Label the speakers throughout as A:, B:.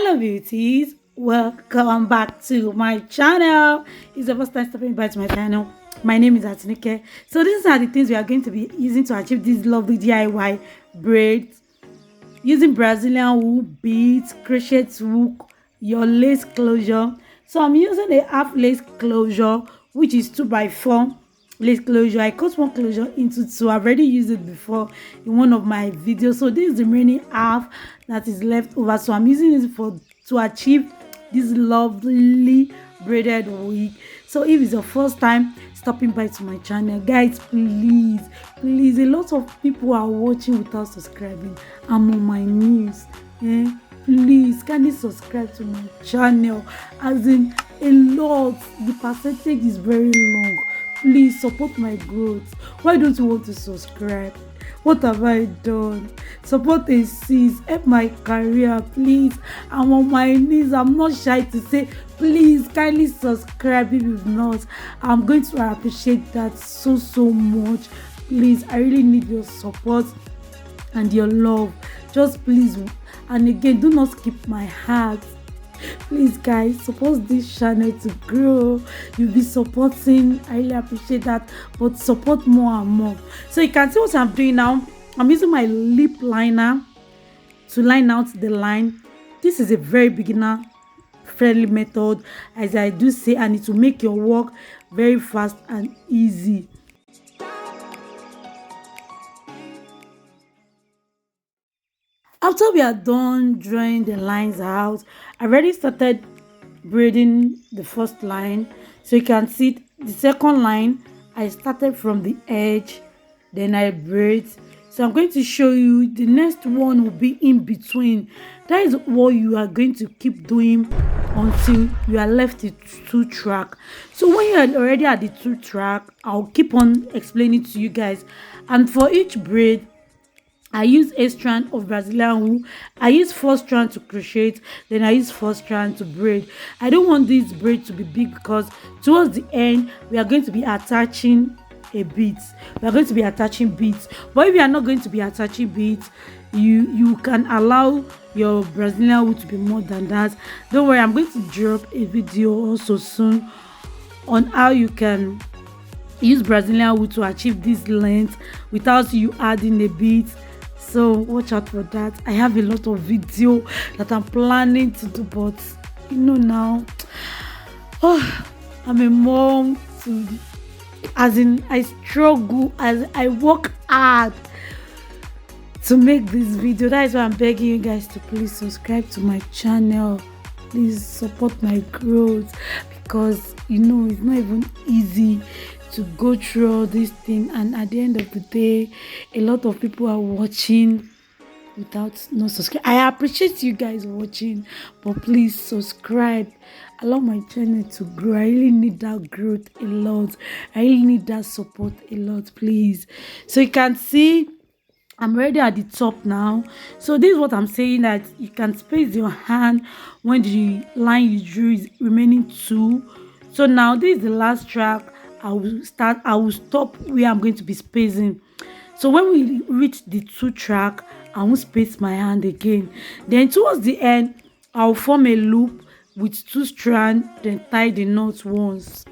A: Hello beauties, welcome back to my channel. It's the first time stopping by to my channel. My name is Atinike. So these are the things we are going to be using to achieve this lovely DIY braids using Brazilian wool, beads, crochet hook, your lace closure. So I'm using a half lace closure, which is 2x4 lace closure. I cut one closure into two. I've already used it before in one of my videos. So this is the remaining half that is left over. So I'm using it to achieve this lovely braided wig. So if it's your first time stopping by to my channel, guys, please, a lot of people are watching without subscribing. I'm on my knees. Please kindly subscribe to my channel, as in a lot. The percentage is very long. Please support my growth. Why don't you want to subscribe? What have I done? Support a sis, help my career, please. I'm on my knees. I'm not shy to say, please kindly subscribe if you've not. I'm going to appreciate that so much. Please, I really need your support and your love. Just please, and again, do not skip my heart. Please guys, support this channel to grow. You'll be supporting, I really appreciate that, but support more and more. So you can see what I'm doing now. I'm using my lip liner to line out the line. This is a very beginner friendly method, as I do say, and it will make your work very fast and easy. After we are done drawing the lines out, I already started braiding the first line. So you can see the second line, I started from the edge, then I braid. So I'm going to show you the next one will be in between. That is what you are going to keep doing until you are left with 2-track. So when you are already at the 2-track, I'll keep on explaining to you guys. And for each braid, I use a strand of Brazilian wool. I use 4 strands to crochet, then I use 4 strands to braid. I don't want this braid to be big because towards the end we are going to be attaching a beads. We are going to be attaching beads. But if you are not going to be attaching beads, you can allow your Brazilian wool to be more than that. Don't worry, I'm going to drop a video also soon on how you can use Brazilian wool to achieve this length without you adding the beads. So watch out for that. I have a lot of video that I'm planning to do, but you know now, I'm a mom too, as in I struggle, as I work hard to make this video. That is why I'm begging you guys to please subscribe to my channel. Please support my growth, because you know it's not even easy to go through all this thing, and at the end of the day, a lot of people are watching without no subscribe. I appreciate you guys watching, but please subscribe. Allow my channel to grow. I really need that growth a lot. I really need that support a lot, please. So you can see I'm already at the top now. So this is what I'm saying, that you can space your hand when the line you drew is remaining 2. So now this is the last track. I will stop where I'm going to be spacing. So when we reach the 2-track, I will space my hand again. Then towards the end, I'll form a loop with 2 strands, then tie the knot once.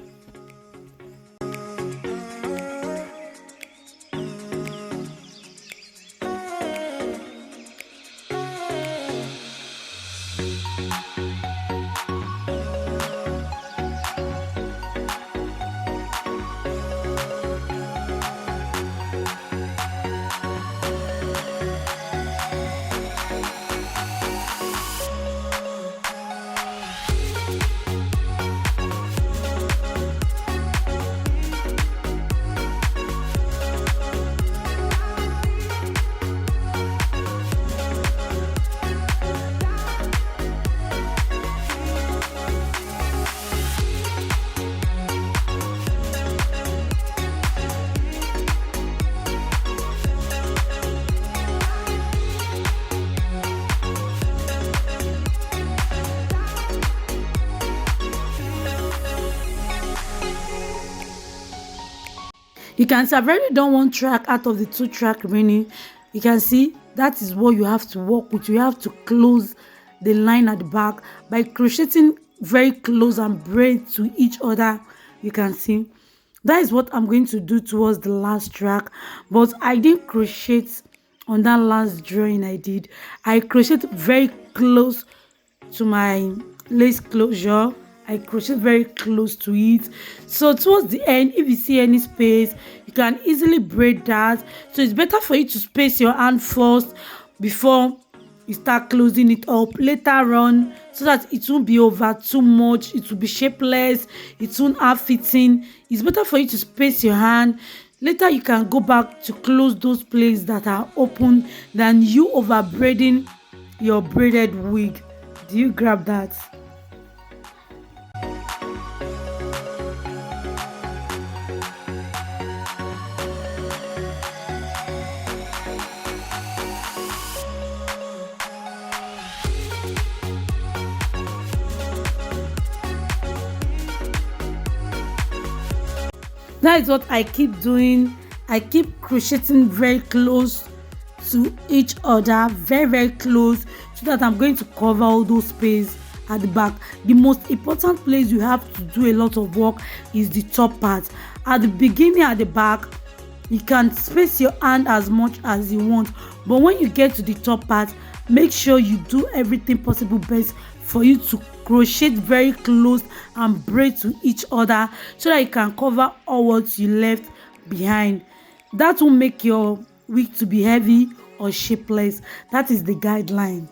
A: You can see I've already done 1 track out of the 2 track remaining. You can see that is what you have to work with. You have to close the line at the back by crocheting very close and braid to each other. You can see that is what I'm going to do towards the last track, but I didn't crochet on that last drawing I did. I crocheted very close to my lace closure. I crochet very close to it, so towards the end, if you see any space, you can easily braid that. So it's better for you to space your hand first before you start closing it up later on, so that it won't be over too much, it will be shapeless, it won't have fitting. It's better for you to space your hand. Later you can go back to close those places that are open than you over braiding your braided wig. Do you grab that? That is what I keep doing. I keep crocheting very close to each other, very close, so that I'm going to cover all those spaces at the back. The most important place you have to do a lot of work is the top part. At the beginning, at the back, you can space your hand as much as you want, but when you get to the top part, make sure you do everything possible best for you to crochet very close and braid to each other, so that you can cover all what you left behind. That will make your wig to be heavy or shapeless. That is the guideline.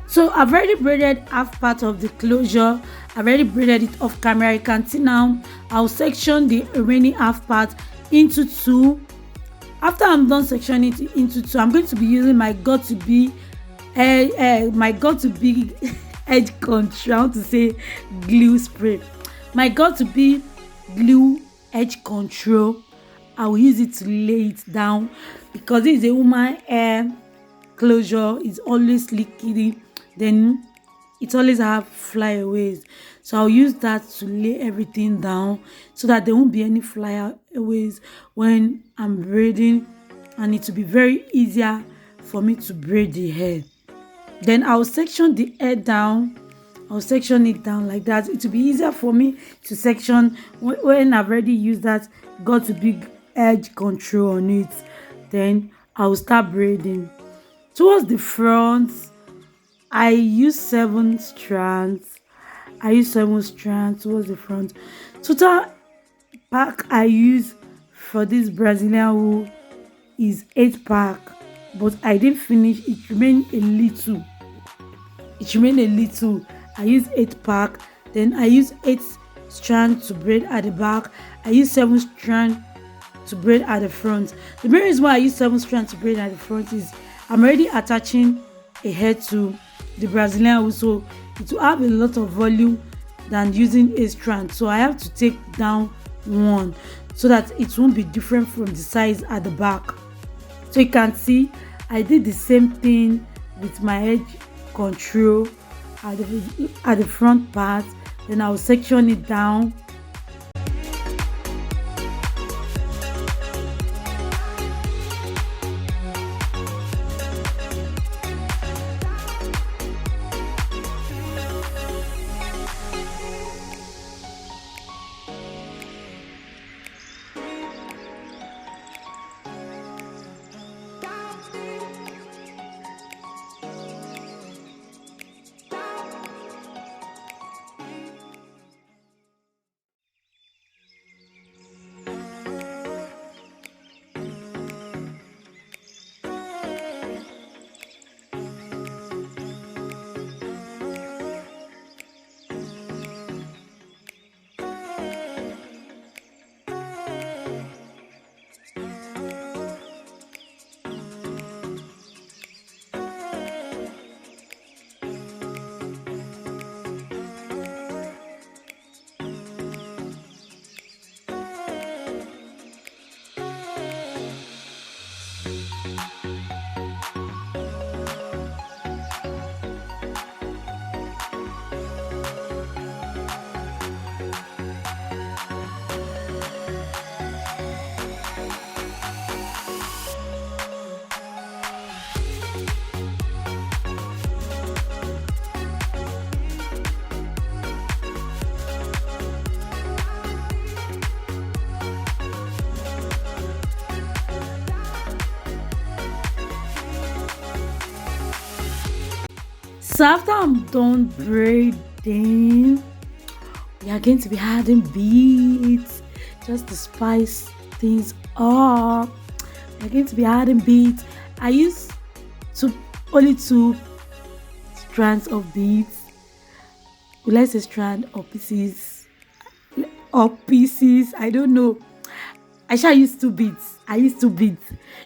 A: So I've already braided half part of the closure. I've already braided it off camera. You can see now I'll section the remaining half part into two. After I'm done sectioning it into two, I'm going to be using my got to be edge control to say glue spray. My got to be glue edge control. I will use it to lay it down, because this is a woman hair closure. It's always liquidy, then it always have flyaways, so I'll use that to lay everything down so that there won't be any flyaways when I'm braiding, and it will be very easier for me to braid the hair. Then I'll section the hair down. I'll section it down like that. It will be easier for me to section when I've already used that, got a big edge control on it. Then I'll start braiding. Towards the front, I use 7 strands. I use 7 strands towards the front. Total pack I use for this Brazilian wool is 8 pack, but I didn't finish. It remained a little. I use 8 pack. Then I use 8 strands to braid at the back. I use 7 strands to braid at the front. The main reason why I use 7 strands to braid at the front is I'm already attaching a hair to the Brazilian wool, so it will have a lot of volume than using a strand. So I have to take down one so that it won't be different from the size at the back. So you can see I did the same thing with my edge control at the front part. Then I'll section it down. So after I'm done braiding, we are going to be adding beads just to spice things up. We are going to be adding beads. I use only 2 strands of beads. Will I say strand or pieces? Or pieces? I don't know. I shall use 2 beads. I use 2 beads.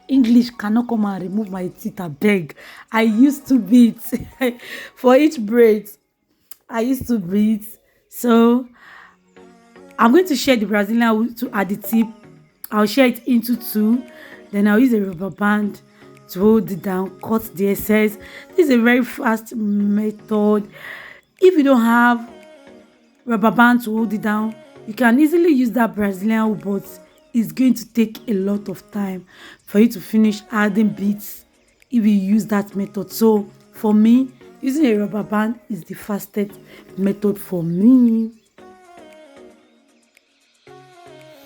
A: English cannot come and remove my teeth, I beg. I use 2 beads for each braid. I use 2 beads. So I'm going to share the Brazilian wool to at the tip. I'll share it into 2. Then I'll use a rubber band to hold it down, cut the excess. This is a very fast method. If you don't have rubber band to hold it down, you can easily use that Brazilian wool, but it's going to take a lot of time for you to finish adding beads if you use that method. So for me, using a rubber band is the fastest method for me.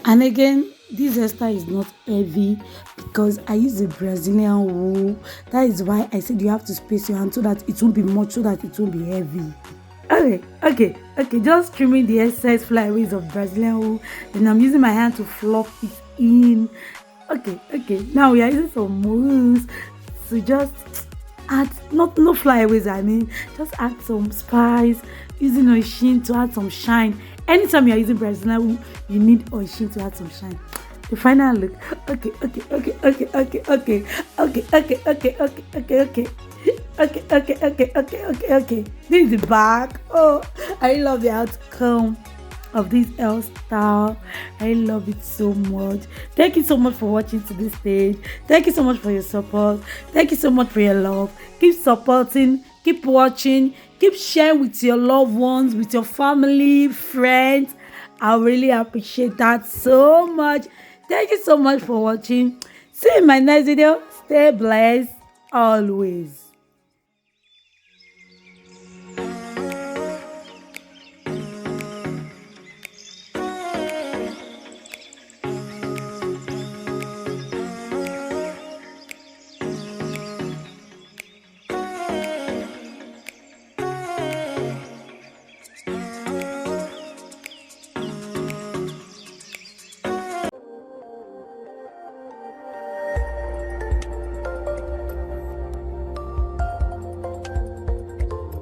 A: And again, this hairstyle is not heavy because I use the Brazilian wool. That is why I said you have to space your hand so that it won't be much, so that it won't be heavy. Okay, just trimming the excess flyaways of Brazilian wool. Then I'm using my hand to fluff it in. Okay, now we are using some mousse to just add, no flyaways, I mean, just add some spice, using Oishin to add some shine. Anytime you are using Brazilian wool, you need Oishin to add some shine. The final look. Okay. This is the back. Oh, I love the outcome. of this hairstyle. I love it so much. Thank you so much for watching to this stage. Thank you so much for your support. Thank you so much for your love. Keep supporting, keep watching, keep sharing with your loved ones, with your family, friends. I really appreciate that so much. Thank you so much for watching. See you in my next video. Stay blessed always.